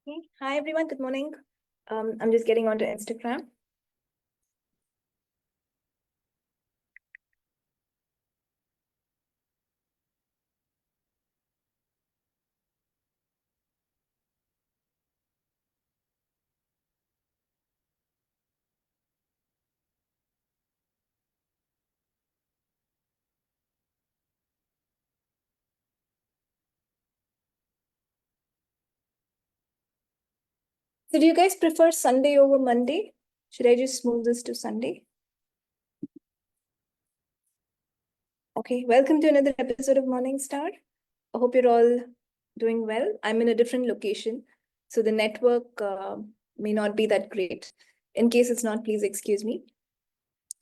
Okay. Hi, everyone. Good morning. I'm just getting onto Instagram. So do you guys prefer Sunday over Monday? Should I just move this to Sunday? Okay. Welcome to another episode of Morning Star. I hope you're all doing well. I'm in a different location, so the network may not be that great. In case it's not, please excuse me.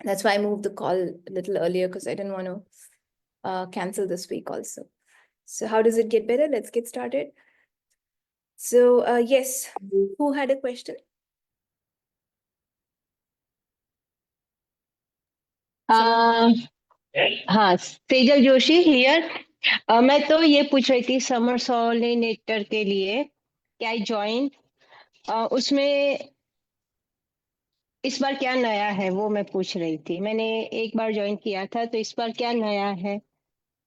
That's why I moved the call a little earlier, because I didn't want to cancel this week also. So how does it get better? Let's get started. So yes, who had a question? हाँ, Tejal Joshi here. मैं तो ये पूछ रही थी summer सोलिनेटर के लिए क्या आई ज्वाइन उसमें इस बार क्या नया है वो मैं पूछ रही थी। मैंने एक बार ज्वाइन किया था तो इस बार क्या नया है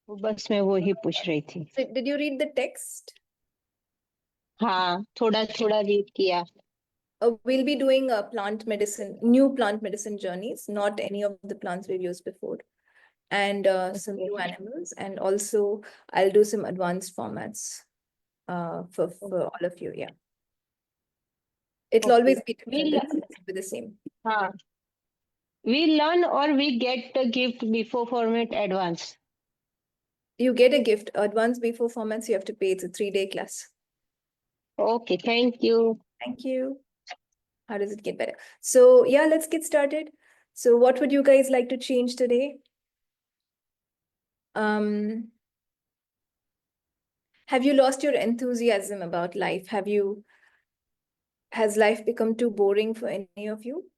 वो बस मैं वो ही पूछ रही थी। So did you read the text? हाँ, थोड़ा थोड़ा रीड किया। We'll be doing new plant medicine journeys, not any of the plants we've used before, and some new animals. And also, I'll do some advanced formats for all of you. Yeah. It'll always be different. It'll be the same. हाँ, we learn or we get the gift before format advance. You get a gift. Advanced before formats, you have to pay. It's a 3-day class. Okay, thank you. Thank you. How does it get better? So yeah, let's get started. So what would you guys like to change today? Have you lost your enthusiasm about life? Has life become too boring for any of you?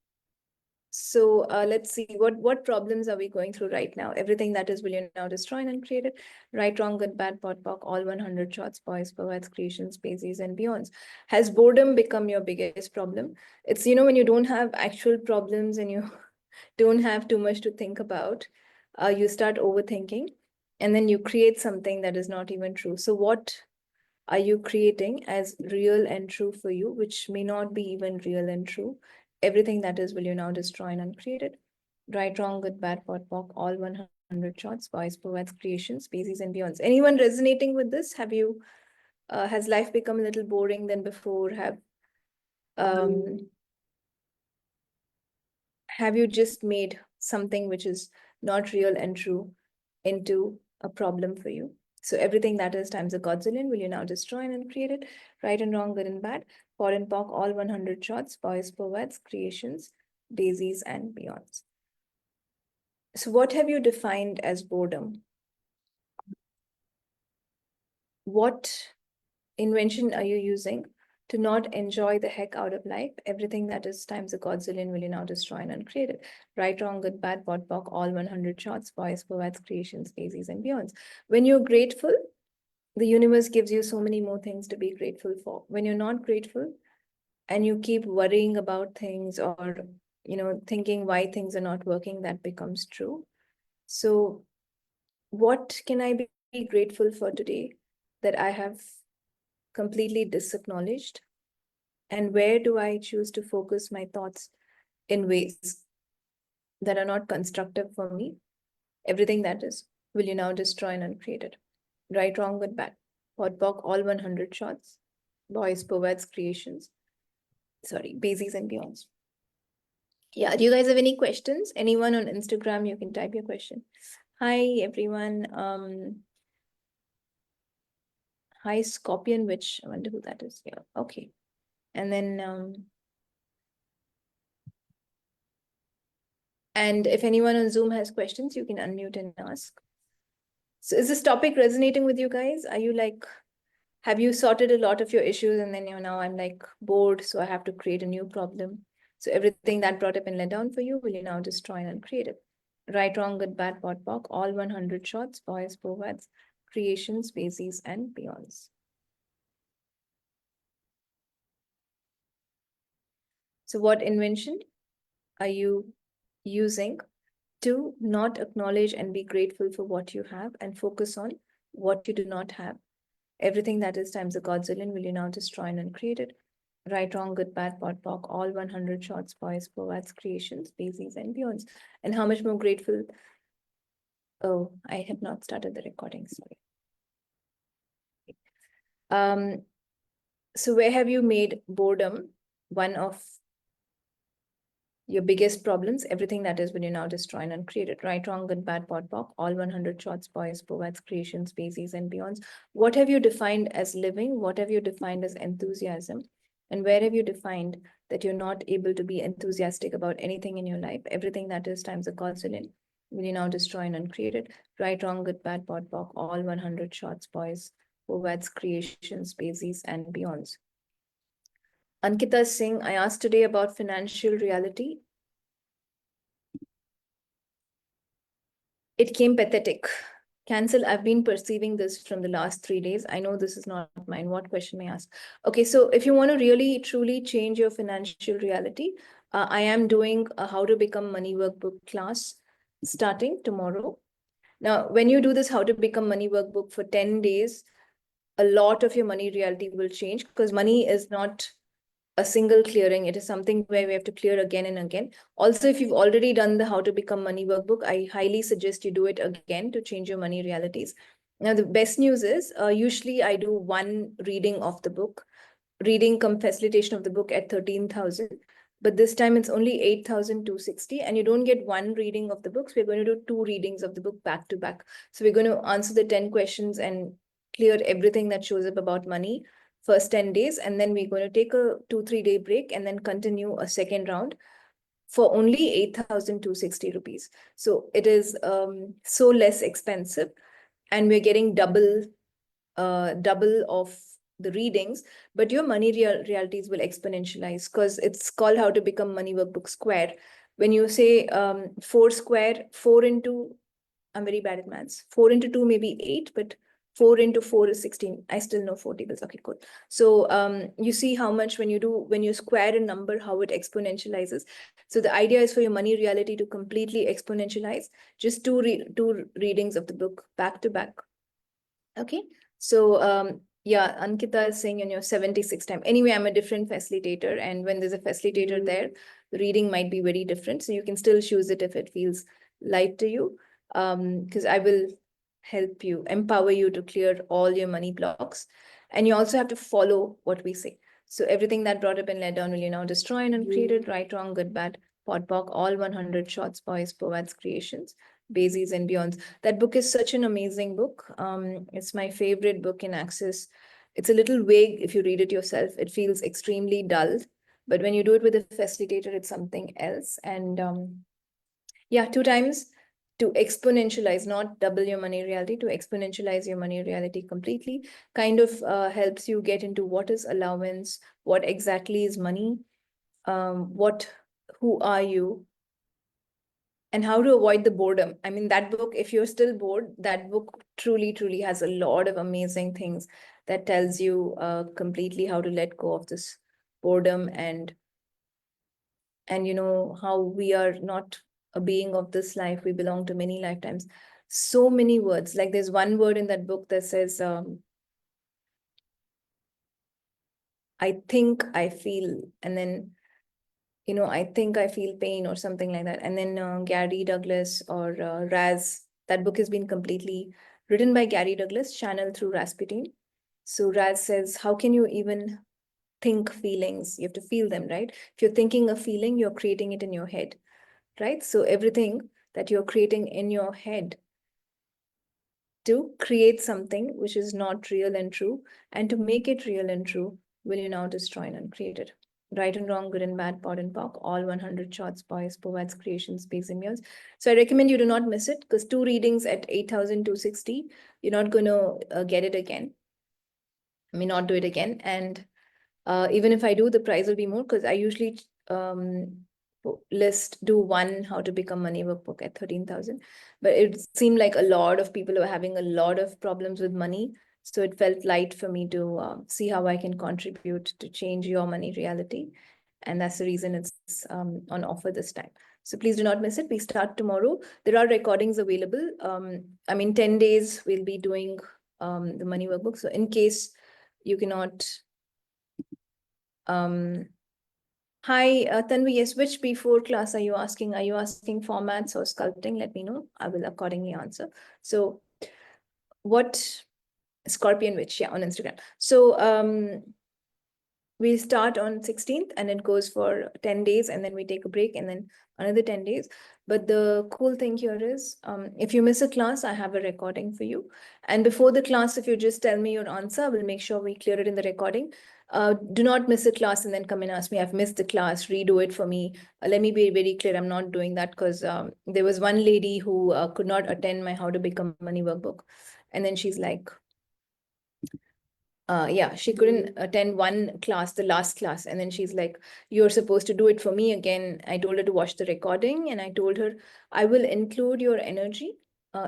So let's see, what problems are we going through right now? Everything that is will you now destroy and uncreate it. Right, wrong, good, bad, pot, pock, all 100 shots, boys, poets, creations, species, and beyonds. Has boredom become your biggest problem? It's, when you don't have actual problems and you don't have too much to think about, you start overthinking, and then you create something that is not even true. So what are you creating as real and true for you, which may not be even real and true? Everything that is will you now destroy and uncreate it. Right, wrong, good, bad, pot, pock, all 100 shots, boys, poets, creations, species, and beyonds. Anyone resonating with this? Has life become a little boring than before? Have you just made something which is not real and true into a problem for you? So everything that is times a godzillion, will you now destroy and uncreate it? Right and wrong, good and bad, pot and pock, all 100 shots, boys, poets, creations, daisies, and beyonds. So what have you defined as boredom? What invention are you using to not enjoy the heck out of life? Everything that is times a godzillion will you now destroy and uncreate it. Right, wrong, good, bad, pot, pock, all 100 shots, boys, poets, creations, daisies, and beyonds. When you're grateful, the universe gives you so many more things to be grateful for. When you're not grateful and you keep worrying about things, or thinking why things are not working, that becomes true. So what can I be grateful for today that I have completely disacknowledged? And where do I choose to focus my thoughts in ways that are not constructive for me? Everything that is will you now destroy and uncreate it. Right, wrong, good, bad, pot, pock, all 100 shots, boys, poets, creations, basies and beyonds. Yeah, do you guys have any questions? Anyone on Instagram, you can type your question. Hi, everyone. Hi, Scorpion Witch. I wonder who that is. Yeah, okay. And then, and if anyone on Zoom has questions, you can unmute and ask. So is this topic resonating with you guys? Are you like, have you sorted a lot of your issues and then now I'm like bored, so I have to create a new problem? So everything that brought up and let down for you, will you now destroy and uncreate it? Right, wrong, good, bad, pot, pock, all 100 shots, boys, poets, creations, species, and beyonds. So what invention are you using to not acknowledge and be grateful for what you have and focus on what you do not have? Everything that is times a godzillion will you now destroy and uncreate it. Right, wrong, good, bad, pod, poc, all 100 shorts, boys, poets, creations, species, and beyonds. And how much more grateful. Oh, I have not started the recording, sorry. So where have you made boredom one of your biggest problems? Everything that is when you now destroy and uncreate it. Right, wrong, good, bad, pod, poc, all 100 shorts, boys, poets, creations, species, and beyonds. What have you defined as living? What have you defined as enthusiasm? And where have you defined that you're not able to be enthusiastic about anything in your life? Everything that is times a godzillion will you now destroy and uncreate it. Right, wrong, good, bad, pod, poc, all 100 shorts, boys, poets, creations, species, and beyonds. Ankita Singh, I asked today about financial reality. It came pathetic. Cancel. I've been perceiving this from the last 3 days. I know this is not mine. What question may I ask? Okay, so if you want to really truly change your financial reality, I am doing a How to Become Money Workbook class starting tomorrow. Now, when you do this How to Become Money Workbook for 10 days, a lot of your money reality will change because money is not a single clearing. It is something where we have to clear again and again. Also, if you've already done the How to Become Money workbook, I highly suggest you do it again to change your money realities. Now, the best news is usually I do one reading of the book, reading cum facilitation of the book at 13,000. But this time it's only 8,260, and you don't get one reading of the books. We're going to do 2 readings of the book back to back. So we're going to answer the 10 questions and clear everything that shows up about money first 10 days, and then we're going to take a 2-3 day break and then continue a second round for only 8,260 rupees. So it is so less expensive, and we're getting double of the readings, but your money realities will exponentialize because it's called How to Become Money Workbook Square. When you say 4 square, 4 into, I'm very bad at maths, 4 into 2 may be 8, but 4 into 4 is 16. I still know 4 tables. Okay, cool. So you see how much when you square a number, how it exponentializes. So the idea is for your money reality to completely exponentialize. Just two readings of the book back to back. Okay. So yeah, Ankita is saying in your 76th time. Anyway, I'm a different facilitator, and when there's a facilitator there, the reading might be very different. So you can still choose it if it feels light to you. Because I will help you, empower you to clear all your money blocks. And you also have to follow what we say. So everything that brought up and led down will you now destroy and uncreate it, right, wrong, good, bad, pod, poc, all 100 shots, boys, poets, creations, Bases and Beyonds. That book is such an amazing book. It's my favorite book in Access. It's a little vague if you read it yourself. It feels extremely dull. But when you do it with a facilitator, it's something else. And yeah, 2 times to exponentialize, not double your money reality, to exponentialize your money reality completely, kind of helps you get into what is allowance, what exactly is money, who are you, and how to avoid the boredom. I mean, that book, if you're still bored, that book truly, truly has a lot of amazing things that tells you completely how to let go of this boredom, and you know how we are not a being of this life. We belong to many lifetimes. So many words. Like there's one word in that book that says, I think I feel, and then I think I feel pain or something like that. And then Gary Douglas or Raz, that book has been completely written by Gary Douglas, channeled through Rasputin. So Raz says, how can you even think feelings? You have to feel them, right? If you're thinking a feeling, you're creating it in your head, right? So everything that you're creating in your head to create something which is not real and true, and to make it real and true, will you now destroy and uncreate it? Right and wrong, good and bad, pod and poc, all 100 shots, boys, poets, creations, speaks and meals. So I recommend you do not miss it, because 2 readings at 8,260, you're not going to get it again. I may not do it again. And even if I do, the price will be more, because I usually do one How to Become Money workbook at 13,000. But it seemed like a lot of people were having a lot of problems with money. So it felt light for me to see how I can contribute to change your money reality. And that's the reason it's on offer this time. So please do not miss it. We start tomorrow. There are recordings available. I mean, 10 days we'll be doing the money workbook. So in case you cannot, hi, Tanvi, yes, which B4 class are you asking? Are you asking formats or sculpting? Let me know. I will accordingly answer. So what Scorpion Witch, yeah, on Instagram. So we start on 16th and it goes for 10 days and then we take a break and then another 10 days. But the cool thing here is if you miss a class, I have a recording for you. And before the class, if you just tell me your answer, I will make sure we clear it in the recording. Do not miss a class and then come and ask me, I've missed the class, redo it for me. Let me be very clear, I'm not doing that because there was one lady who could not attend my How to Become Money workbook. And then she's like, yeah, she couldn't attend one class, the last class. And then she's like, you're supposed to do it for me again. I told her to watch the recording and I told her, I will include your energy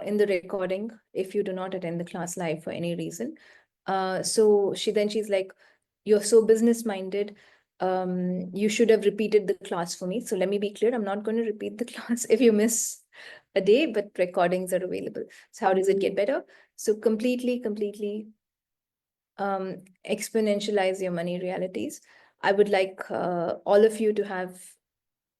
in the recording if you do not attend the class live for any reason. So she's like, you're so business minded. You should have repeated the class for me. So let me be clear, I'm not going to repeat the class if you miss a day, but recordings are available. So how does it get better? So completely exponentialize your money realities. I would like all of you to have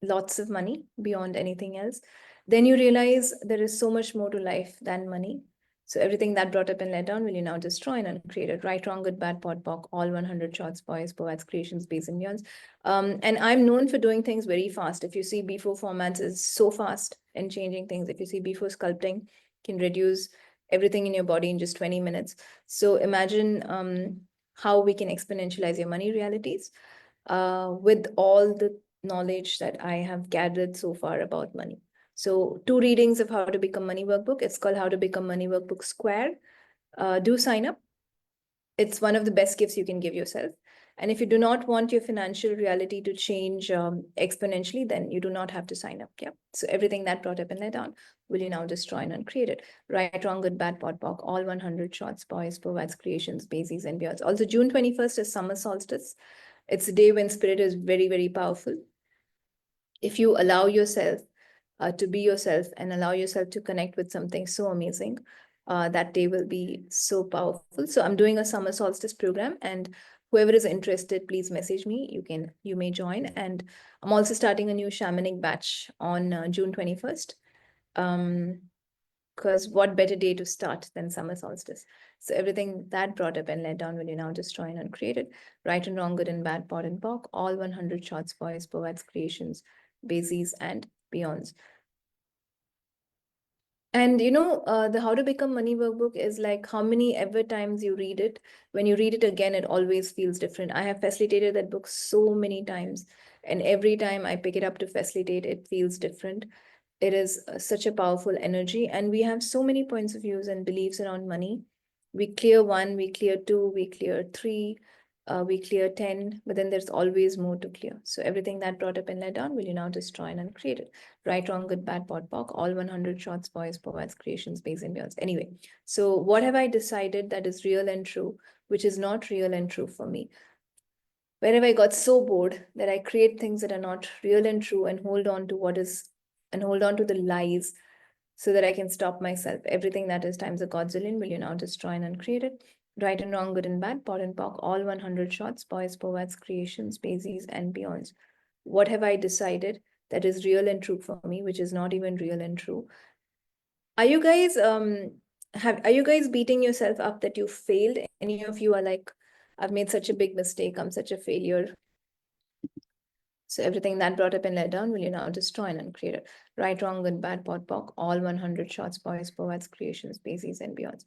lots of money beyond anything else. Then you realize there is so much more to life than money. So everything that brought up and let down will you now destroy and uncreate it. Right, wrong, good, bad, pod, poc, all 100 shots, boys, poets, creations, base, and beyonds. And I'm known for doing things very fast. If you see B4 formats is so fast in changing things. If you see B4 sculpting can reduce everything in your body in just 20 minutes. So imagine how we can exponentialize your money realities with all the knowledge that I have gathered so far about money. So 2 readings of How to Become Money workbook. It's called How to Become Money workbook Square. Do sign up. It's one of the best gifts you can give yourself. And if you do not want your financial reality to change exponentially, then you do not have to sign up. Yeah. So everything that brought up and let down will you now destroy and uncreate it. Right, wrong, good, bad, pod, poc, all 100 shots, boys, poets, creations, basies, and beyonds. Also, June 21st is summer solstice. It's a day when spirit is very powerful. If you allow yourself to be yourself and allow yourself to connect with something so amazing, that day will be so powerful. So I'm doing a summer solstice program, and whoever is interested, please message me. You may join. And I'm also starting a new shamanic batch on June 21st. Because what better day to start than summer solstice? So everything that brought up and let down will you now destroy and uncreate it. Right and wrong, good and bad, pod and poc, all 100 shots, boys, poets, creations, basies, and beyonds. And the How to Become Money workbook is like how many ever times you read it. When you read it again, it always feels different. I have facilitated that book so many times, and every time I pick it up to facilitate, it feels different. It is such a powerful energy, and we have so many points of views and beliefs around money. We clear 1, we clear 2, we clear 3, we clear 10, but then there's always more to clear. So everything that brought up and let down will you now destroy and uncreate it. Right, wrong, good, bad, pod, poc, all 100 shots, boys, poets, creations, base, and beyonds. Anyway, so what have I decided that is real and true, which is not real and true for me? Wherever I got so bored that I create things that are not real and true and hold on to the lies so that I can stop myself. Everything that is times a godzillion will you now destroy and uncreate it. Right and wrong, good and bad, pod and poc, all 100 shots, boys, poets, creations, basies, and beyonds. What have I decided that is real and true for me, which is not even real and true? Are you guys beating yourself up that you failed? Any of you are like, I've made such a big mistake, I'm such a failure. So everything that brought up and let down will you now destroy and uncreate it. Right, wrong, good, bad, pod, poc, all 100 shots, boys, poets, creations, basies, and beyonds.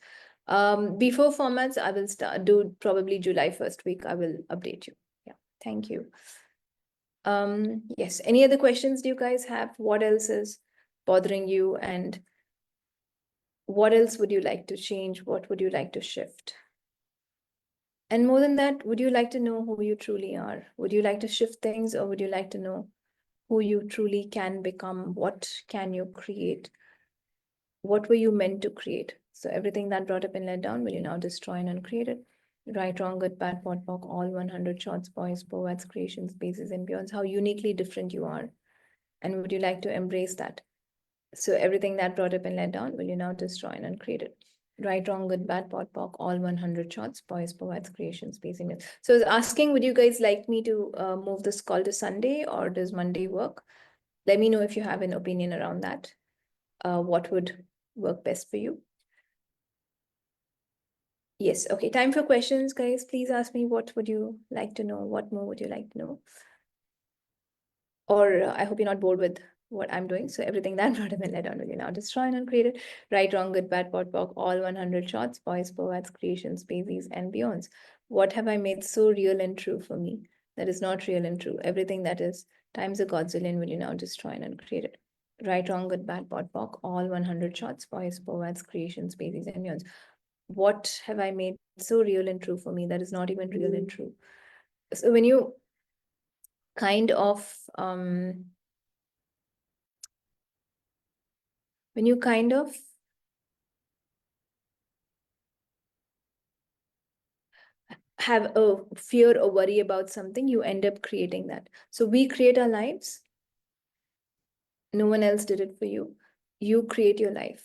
Before formats, I will do probably July 1st week. I will update you. Yeah, thank you. Yes, any other questions do you guys have? What else is bothering you, and what else would you like to change? What would you like to shift? And more than that, would you like to know who you truly are? Would you like to shift things, or would you like to know who you truly can become? What can you create? What were you meant to create? So everything that brought up and let down will you now destroy and uncreate it. Right, wrong, good, bad, pot, pock, all 100 shots, boys, poets, creations, bases, and beyonds. How uniquely different you are. And would you like to embrace that? So everything that brought up and let down, will you now destroy and uncreate it? Right, wrong, good, bad, pot, pock, all 100 shots, boys, poets, creations, basing it. So I was asking, would you guys like me to move this call to Sunday, or does Monday work? Let me know if you have an opinion around that. What would work best for you? Yes, okay. Time for questions, guys. Please ask me, what would you like to know? What more would you like to know? Or I hope you're not bored with what I'm doing. So everything that brought up and led on will you now destroy and uncreate it. Right, wrong, good, bad, pot, pock, all 100 shots, boys, poets, creations, babies, and beyonds. What have I made so real and true for me that is not real and true? Everything that is times a godzillion will you now destroy and uncreate it. Right, wrong, good, bad, pot, pock, all 100 shots, boys, poets, creations, babies, and beyonds. What have I made so real and true for me that is not even real and true? So when you kind of when you kind of have a fear or worry about something, you end up creating that. So we create our lives. No one else did it for you. You create your life.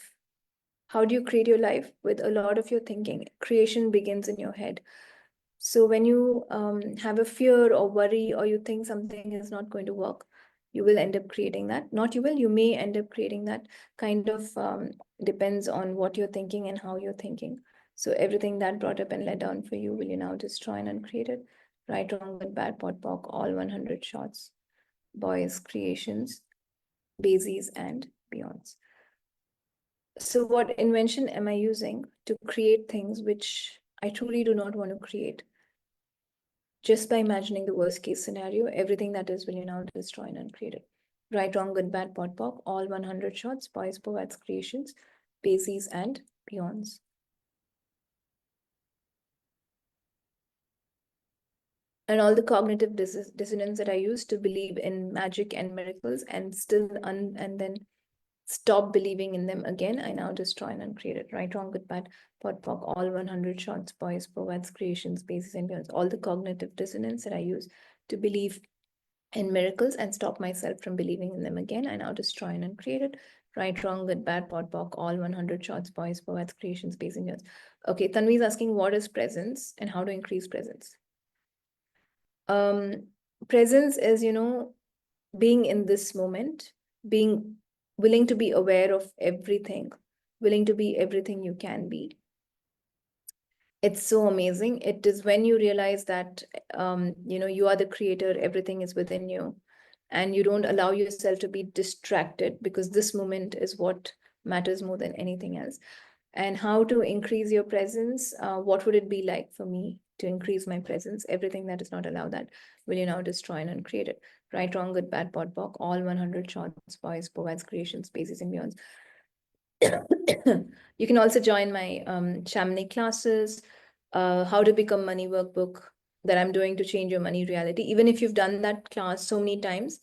How do you create your life? With a lot of your thinking. Creation begins in your head. So when you have a fear or worry, or you think something is not going to work, you will end up creating that. Not you will, you may end up creating that. Kind of depends on what you're thinking and how you're thinking. So everything that brought up and led down for you, will you now destroy and uncreate it? Right, wrong, good, bad, pot, pock, all 100 shots. Boys, creations, bases, and beyonds. So what invention am I using to create things which I truly do not want to create? Just by imagining the worst case scenario, everything that is will you now destroy and uncreate it. Right, wrong, good, bad, pot, pock, all 100 shots, boys, poets, creations, bases, and beyonds. And all the cognitive dissonance that I used to believe in magic and miracles and still and then stop believing in them again, I now destroy and uncreate it. Right, wrong, good, bad, pot, pock, all 100 shots, boys, poets, creations, bases, and beyonds. All the cognitive dissonance that I use to believe in miracles and stop myself from believing in them again, I now destroy and uncreate it. Right, wrong, good, bad, pot, pock, all 100 shots, boys, poets, creations, bases, and beyonds. Okay, Tanvi is asking, what is presence and how to increase presence? Presence is, being in this moment, being willing to be aware of everything, willing to be everything you can be. It's so amazing. It is when you realize that you are the creator, everything is within you, and you don't allow yourself to be distracted, because this moment is what matters more than anything else. And how to increase your presence? What would it be like for me to increase my presence? Everything that does not allow that, will you now destroy and uncreate it? Right, wrong, good, bad, pot, pock, all 100 shots, boys, poets, creations, spaces, and beyonds. You can also join my shamanic classes, how to become money workbook that I'm doing to change your money reality. Even if you've done that class so many times,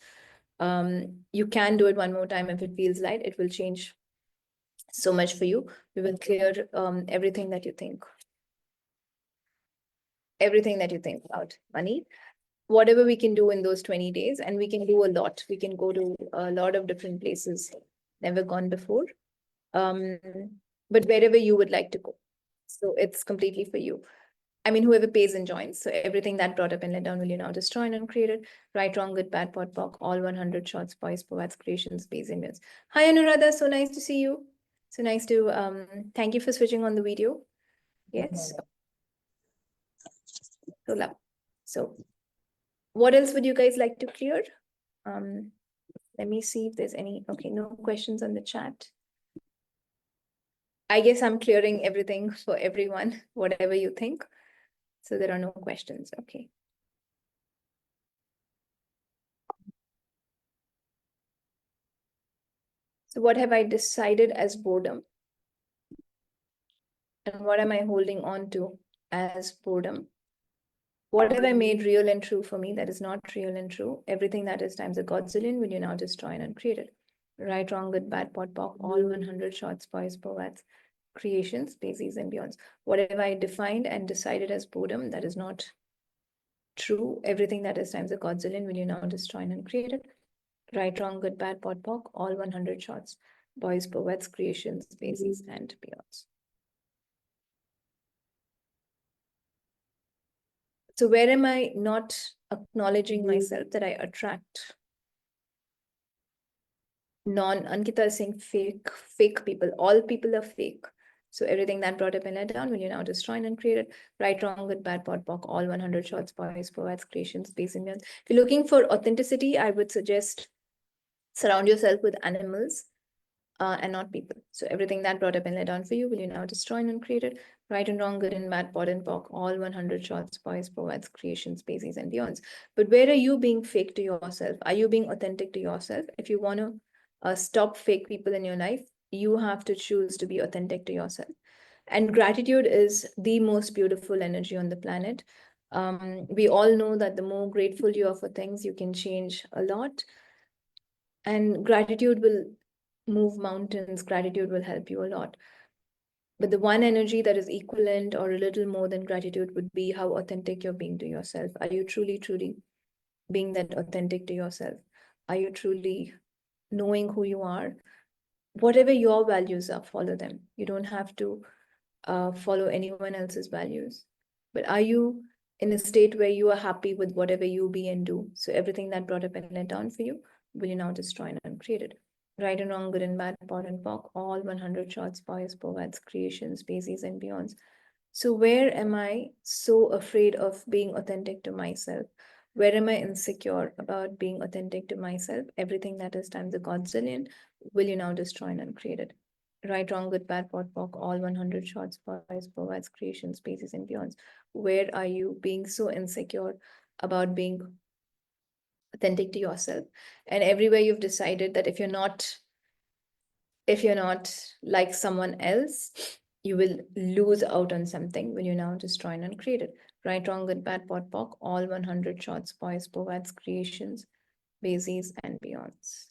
you can do it one more time if it feels light. It will change so much for you. We will clear everything that you think about money, whatever we can do in those 20 days. And we can do a lot. We can go to a lot of different places, never gone before. But wherever you would like to go. So it's completely for you. I mean, whoever pays and joins. So everything that brought up and let down, will you now destroy and uncreate it? Right, wrong, good, bad, pot, pock, all 100 shots, boys, poets, creations, base, and beyonds. Hi, Anuradha. So nice to see you. So nice to, thank you for switching on the video. Yes. So love. So what else would you guys like to clear? Let me see if there's any, okay, no questions on the chat. I guess I'm clearing everything for everyone, whatever you think. So there are no questions. Okay. So what have I decided as boredom? And what am I holding on to as boredom? What have I made real and true for me that is not real and true? Everything that is times a godzillion, will you now destroy and uncreate it? Right, wrong, good, bad, pot, pock, all 100 shots, boys, poets, creation, species, and beyonds. Whatever I defined and decided as boredom, that is not true. Everything that is times a godzillion, will you now destroy and uncreate it? Right, wrong, good, bad, pot, pock, all 100 shots. Boys, poets, creations, species, and beyonds. So where am I not acknowledging myself that I attract Ankita is saying fake people. All people are fake. So everything that brought up and let down, will you now destroy and uncreate it? Right, wrong, good, bad, pot, pock, all 100 shots, boys, poets, creations, space, and beyond. If you're looking for authenticity, I would suggest surround yourself with animals and not people. So everything that brought up and let down for you, will you now destroy and uncreate it? Right and wrong, good and bad, pot and pock, all 100 shots, boys, poets, creations, species, and beyonds. But where are you being fake to yourself? Are you being authentic to yourself? If you want to stop fake people in your life, you have to choose to be authentic to yourself. And gratitude is the most beautiful energy on the planet. We all know that the more grateful you are for things, you can change a lot. And gratitude will move mountains, gratitude will help you a lot. But the one energy that is equivalent or a little more than gratitude would be how authentic you're being to yourself. Are you truly, truly being that authentic to yourself? Are you truly knowing who you are? Whatever your values are, follow them. You don't have to follow anyone else's values. But are you in a state where you are happy with whatever you be and do? So everything that brought up and let down for you, will you now destroy and uncreate it? Right and wrong, good and bad, pot and pock, all 100 shots, boys, poets, creations, species, and beyonds. So where am I so afraid of being authentic to myself? Where am I insecure about being authentic to myself? Everything that is times a godzillion, will you now destroy and uncreate it? Right, wrong, good, bad, pot, pock, all 100 shots, boys, poets, creations, species, and beyonds. Where are you being so insecure about being authentic to yourself? And everywhere you've decided that if you're not like someone else, you will lose out on something when you now destroy and uncreate it. Right, wrong, good, bad, pot, pock, all 100 shots, boys, poets, creations, bases, and beyonds.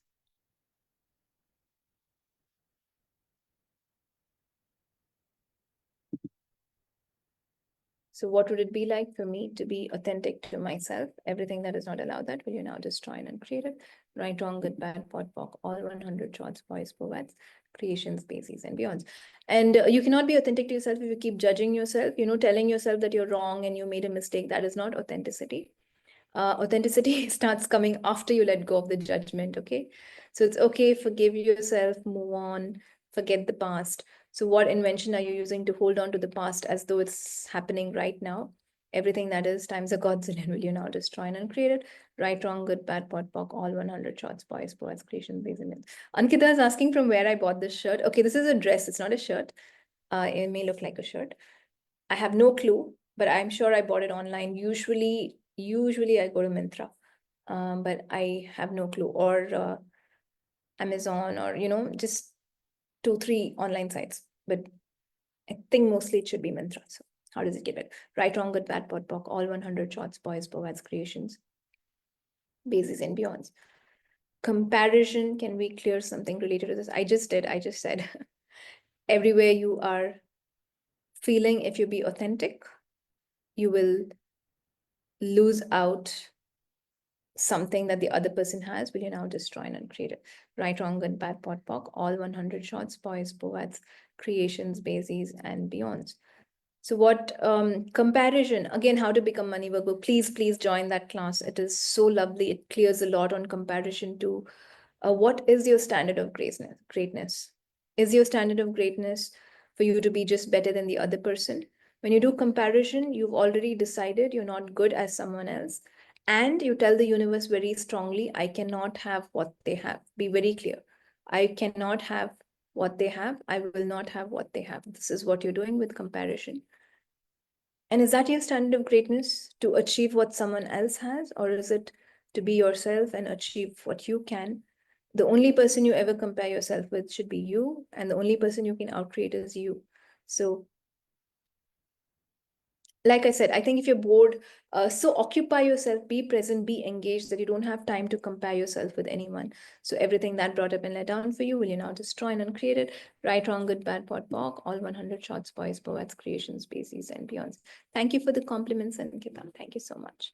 So what would it be like for me to be authentic to myself? Everything that is not allowed, that will you now destroy and uncreate it? Right, wrong, good, bad, pot, pock, all 100 shots, boys, poets, creations, species, and beyonds. And you cannot be authentic to yourself if you keep judging yourself, telling yourself that you're wrong and you made a mistake. That is not authenticity. Authenticity starts coming after you let go of the judgment, okay? So it's okay, forgive yourself, move on, forget the past. So what invention are you using to hold on to the past as though it's happening right now? Everything that is times a godzillion, will you now destroy and uncreate it? Right, wrong, good, bad, pot, pock, all 100 shots, boys, poets, creations, base, and myths. Ankita is asking from where I bought this shirt. Okay, this is a dress, it's not a shirt. It may look like a shirt. I have no clue, but I'm sure I bought it online. Usually I go to Myntra, but I have no clue. Or Amazon, or just 2, 3 online sites. But I think mostly it should be Myntra. So how does it get it? Right, wrong, good, bad, pot, pock, all 100 shots, boys, poets, creations, bases, and beyonds. Comparison, can we clear something related to this? I just said everywhere you are feeling, if you be authentic, you will lose out something that the other person has, will you now destroy and uncreate it? Right, wrong, good, bad, pot, pock, all 100 shots, boys, poets, creations, bases, and beyonds. So what comparison, again, how to become money workbook. Please join that class. It is so lovely. It clears a lot on comparison to what is your standard of greatness? Is your standard of greatness for you to be just better than the other person? When you do comparison, you've already decided you're not good as someone else. And you tell the universe very strongly, I cannot have what they have. Be very clear. I cannot have what they have. I will not have what they have. This is what you're doing with comparison. And is that your standard of greatness, to achieve what someone else has? Or is it to be yourself and achieve what you can? The only person you ever compare yourself with should be you, and the only person you can outcreate is you. So like I said, I think if you're bored, so occupy yourself, be present, be engaged, that you don't have time to compare yourself with anyone. So everything that brought up and let down for you, will you now destroy and uncreate it? Right, wrong, good, bad, pot, pock, all 100 shots, boys, poets, creations, species, and beyonds. Thank you for the compliments, and thank you so much.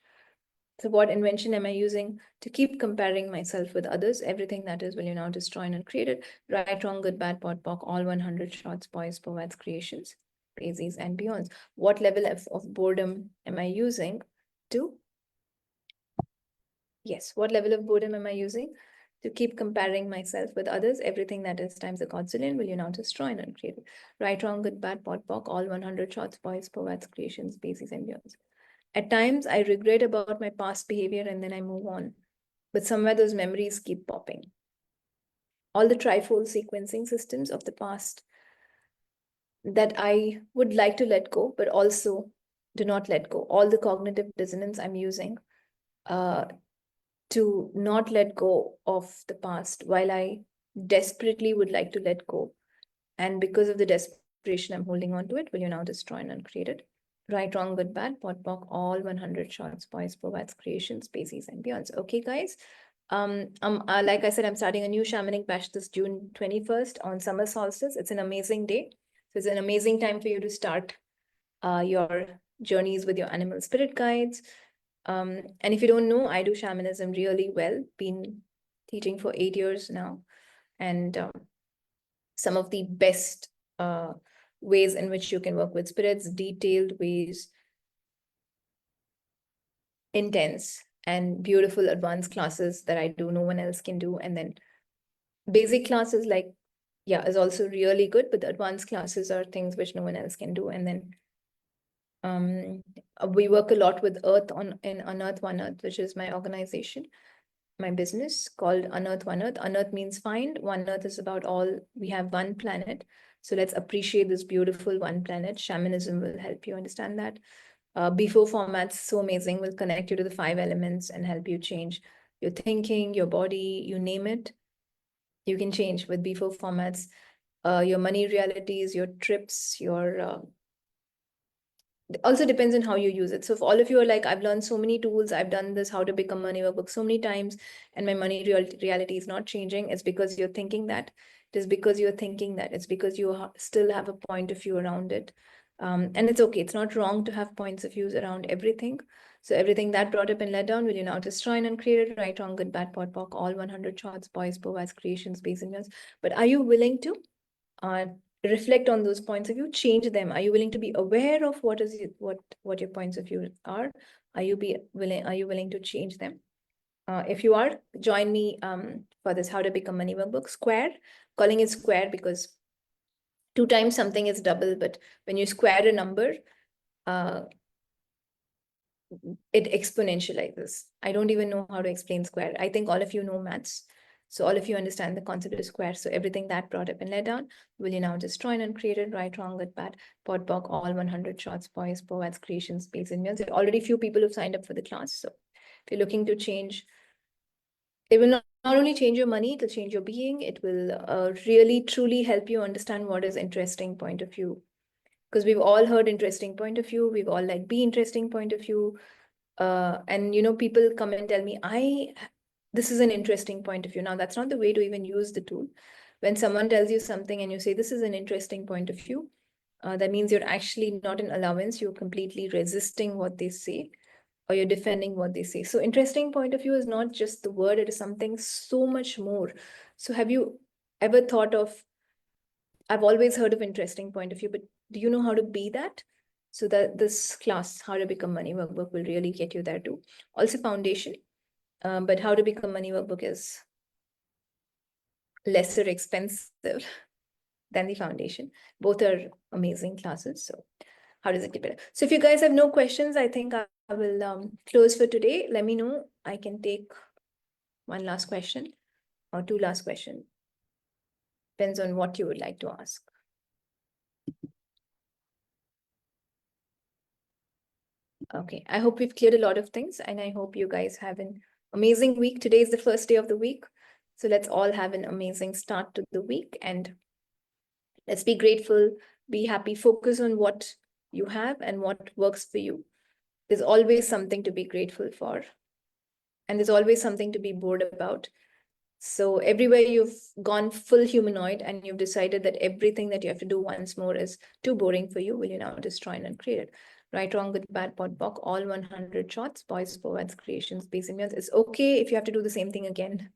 So what invention am I using to keep comparing myself with others? Everything that is, will you now destroy and uncreate it? Right, wrong, good, bad, pot, pock, all 100 shots, boys, poets, creations, species, and beyonds. What level of boredom am I using to, yes, what level of boredom am I using to keep comparing myself with others? Everything that is times a godzillion, will you now destroy and uncreate it? Right, wrong, good, bad, pot, pock, all 100 shots, boys, poets, creations, species, and beyonds. At times, I regret about my past behavior and then I move on. But somewhere those memories keep popping. All the trifold sequencing systems of the past that I would like to let go, but also do not let go. All the cognitive dissonance I'm using to not let go of the past while I desperately would like to let go. And because of the desperation I'm holding on to it, will you now destroy and uncreate it? Right, wrong, good, bad, pot, pock, all 100 shots, boys, poets, creations, species, and beyonds. Okay, guys. Like I said, I'm starting a new shamanic bash this June 21st on summer solstice. It's an amazing day. So it's an amazing time for you to start your journeys with your animal spirit guides. And if you don't know, I do shamanism really well. Been teaching for 8 years now. And some of the best ways in which you can work with spirits, detailed ways, intense and beautiful advanced classes that I do, no one else can do. And then basic classes, like, yeah, is also really good, but the advanced classes are things which no one else can do. And then we work a lot with Earth in Unearth One Earth, which is my organization, my business called Unearth One Earth. Unearth means find. One Earth is about all, we have one planet. So let's appreciate this beautiful one planet. Shamanism will help you understand that. B4 formats, so amazing, will connect you to the 5 elements and help you change your thinking, your body, you name it. You can change with B4 formats, your money realities, your trips, your also depends on how you use it. So if all of you are like, I've learned so many tools, I've done this, how to become money workbook so many times, and my money reality is not changing, it's because you're thinking that. It is because you're thinking that. It's because you still have a point of view around it. And it's okay. It's not wrong to have points of views around everything. So everything that brought up and let down, will you now destroy and uncreate it? Right, wrong, good, bad, pot, pock, all 100 shots, boys, boas, creations, base, and yours. But are you willing to reflect on those points of view, change them? Are you willing to be aware of what your points of view are? Are you willing to change them? If you are, join me for this How to Become Money Workbook. Square, calling it square because 2 times something is double, but when you square a number, it exponentializes. I don't even know how to explain square. I think all of you know maths. So all of you understand the concept of square. So everything that brought up and let down, will you now destroy and uncreate it? Right, wrong, good, bad, pot, pock, all 100 shots, boys, poets, creations, space, and millions. There are already few people who've signed up for the class. So if you're looking to change, it will not only change your money, it will change your being. It will really, truly help you understand what is interesting point of view. Because we've all heard interesting point of view. We've all like be interesting point of view. And people come and tell me, this is an interesting point of view. Now, that's not the way to even use the tool. When someone tells you something and you say, this is an interesting point of view, that means you're actually not in allowance. You're completely resisting what they say, or you're defending what they say. So interesting point of view is not just the word, it is something so much more. So have you ever thought of, I've always heard of interesting point of view, but do you know how to be that? So that this class, How to Become Money Workbook, will really get you there too. Also foundation, but How to Become Money Workbook is lesser expensive than the foundation. Both are amazing classes. So how does it get better? So if you guys have no questions, I think I will close for today. Let me know. I can take one last question or 2 last questions. Depends on what you would like to ask. Okay, I hope we've cleared a lot of things, and I hope you guys have an amazing week. Today is the first day of the week. So let's all have an amazing start to the week, and let's be grateful, be happy, focus on what you have and what works for you. There's always something to be grateful for. And there's always something to be bored about. So everywhere you've gone full humanoid and you've decided that everything that you have to do once more is too boring for you, will you now destroy and uncreate it? Right, wrong, good, bad, pot, bock, all 100 shots, boys, forwards, creations, base immunes. It's okay if you have to do the same thing again.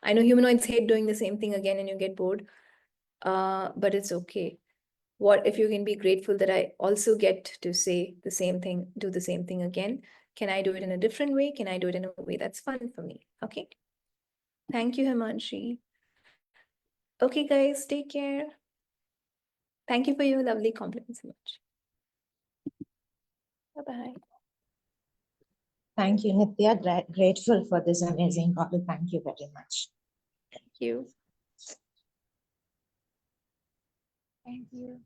I know humanoids hate doing the same thing again and you get bored, but it's okay. What if you can be grateful that I also get to say the same thing, do the same thing again? Can I do it in a different way? Can I do it in a way that's fun for me? Okay. Thank you, Himanshi. Okay, guys, take care. Thank you for your lovely compliments so much. Bye-bye. Thank you, Nithya. Grateful for this amazing call. Thank you very much. Thank you. Thank you.